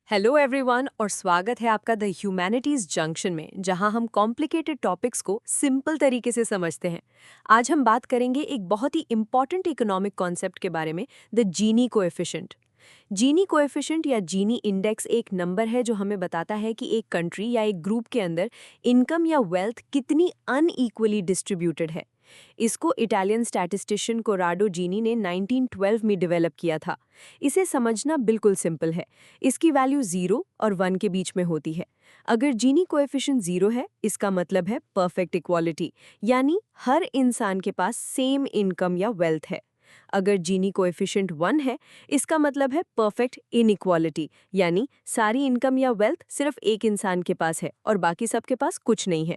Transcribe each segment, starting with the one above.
Hello everyone और स्वागत है आपका द ह्यूमैनिटीज जंक्शन में, जहां हम कॉम्प्लिकेटेड टॉपिक्स को सिंपल तरीके से समझते हैं। आज हम बात करेंगे एक बहुत ही इंपॉर्टेंट इकोनॉमिक कॉन्सेप्ट के बारे में, the Gini coefficient. Gini coefficient या जीनी इंडेक्स एक नंबर है जो हमें बताता है कि एक कंट्री या एक ग्रुप के अंदर इनकम या वेल्थ कितनी अनइक्वली डिस्ट्रीब्यूटेड है। इसको इटालियन स्टैटिस्टिशियन कोराडो जीनी ने 1912 में डेवलप किया था। इसे समझना बिल्कुल सिंपल है। इसकी वैल्यू 0 और 1 के बीच में होती है। अगर जीनी कोएफिशिएंट 0 है, इसका मतलब है परफेक्ट इक्वालिटी, यानी हर इंसान के पास सेम इनकम या वेल्थ है। अगर जीनी कोएफिशिएंट 1 है, इसका मतलब है परफेक्ट इनइक्वालिटी, यानी सारी इनकम या वेल्थ सिर्फ एक इंसान के पास है और बाकी सबके पास कुछ नहीं है।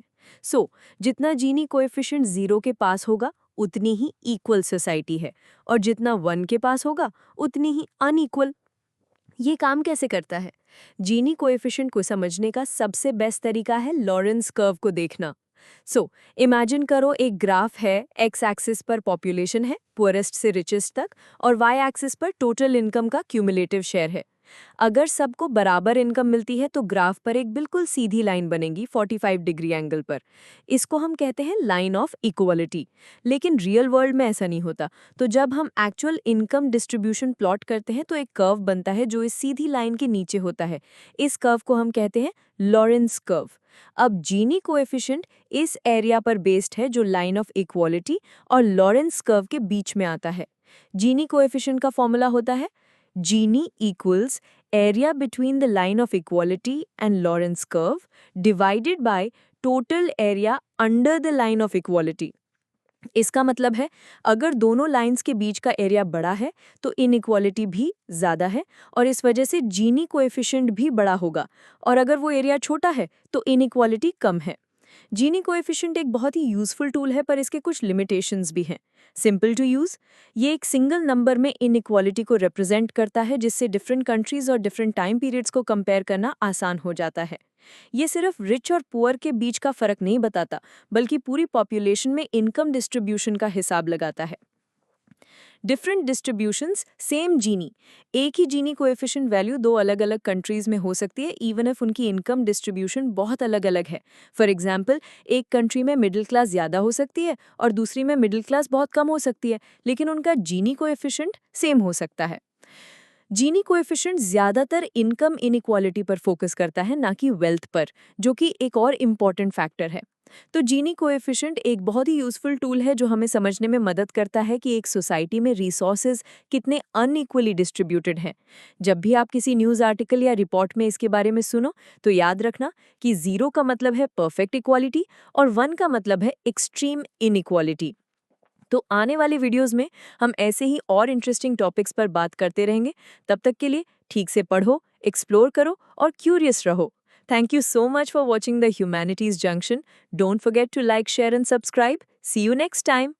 जितना जीनी कोएफिशिएंट 0 के पास होगा, उतनी ही इक्वल सोसाइटी है, और जितना 1 के पास होगा, उतनी ही अनइक्वल। ये काम कैसे करता है? जीनी कोएफिशिएंट को समझने का सबसे बेस्ट तरीका है लॉरेंस कर्व को देखना। इमेजिन करो एक ग्राफ है, एक्स एक्सिस पर पॉपुलेशन है, पुअरेस्ट से रिचेस्ट तक, और वाई एक्सिस पर टोटल इनकम का क्यूमुलेटिव शेयर है। अगर सबको बराबर इनकम मिलती है तो ग्राफ पर एक बिल्कुल सीधी लाइन बनेगी 45 डिग्री एंगल पर। इसको हम कहते हैं लाइन ऑफ इक्वलिटी। लेकिन रियल वर्ल्ड में ऐसा नहीं होता। तो जब हम एक्चुअल इनकम डिस्ट्रीब्यूशन प्लॉट करते हैं तो एक कर्व बनता है जो इस सीधी लाइन के नीचे होता है। इस कर्व को हम कहते हैं लॉरेंस कर्व। अब जीनी कोएफिशिएंट इस एरिया पर बेस्ड है जो लाइन ऑफ इक्वलिटी और लॉरेंस कर्व के बीच में आता है। जीनी कोएफिशिएंट का फॉर्मूला होता है Gini equals area between the line of equality and Lorentz curve divided by total area under the line of equality। इसका मतलब है, अगर दोनों लाइंस के बीच का एरिया बड़ा है तो इनइक्वालिटी भी ज़्यादा है, और इस वजह से जीनी कोएफिशिएंट भी बड़ा होगा, और अगर वो एरिया छोटा है तो इनइक्वालिटी कम है। जीनी कोएफिशिएंट एक बहुत ही यूजफुल टूल है, पर इसके कुछ लिमिटेशंस भी हैं। सिंपल टू यूज, ये एक सिंगल नंबर में इनइक्वालिटी को रिप्रेजेंट करता है, जिससे डिफरेंट कंट्रीज और डिफरेंट टाइम पीरियड्स को कंपेयर करना आसान हो जाता है। ये सिर्फ रिच और पुअर के बीच का फर्क नहीं बताता, बल्कि पूरी पॉपुलेशन में इनकम डिस्ट्रीब्यूशन का हिसाब लगाता है। डिफरेंट डिस्ट्रीब्यूशंस, सेम जीनी। एक ही जीनी कोएफिशिएंट वैल्यू दो अलग अलग कंट्रीज में हो सकती है, इवन इफ उनकी इनकम डिस्ट्रीब्यूशन बहुत अलग अलग है। फॉर एग्जाम्पल, एक कंट्री में मिडिल क्लास ज़्यादा हो सकती है और दूसरी में मिडिल क्लास बहुत कम हो सकती है, लेकिन उनका जीनी कोएफिशिएंट सेम हो सकता है। जीनी कोएफिशिएंट ज़्यादातर इनकम इनइक्वालिटी पर फोकस करता है, ना कि वेल्थ पर, जो कि एक और इम्पॉर्टेंट फैक्टर है। तो जीनी कोएफिशिएंट एक बहुत ही यूजफुल टूल है जो हमें समझने में मदद करता है कि एक सोसाइटी में रिसोर्सेज कितने अनइक्वली डिस्ट्रीब्यूटेड हैं। जब भी आप किसी न्यूज़ आर्टिकल या रिपोर्ट में इसके बारे में सुनो, तो याद रखना कि 0 का मतलब है परफेक्ट इक्वालिटी और 1 का मतलब है एक्सट्रीम इनइक्वालिटी। तो आने वाले वीडियोस में हम ऐसे ही और इंटरेस्टिंग टॉपिक्स पर बात करते रहेंगे। तब तक के लिए ठीक से पढ़ो, एक्सप्लोर करो और क्यूरियस रहो। Thank you so much for watching the Humanities Junction. Don't forget to like, share and subscribe. See you next time.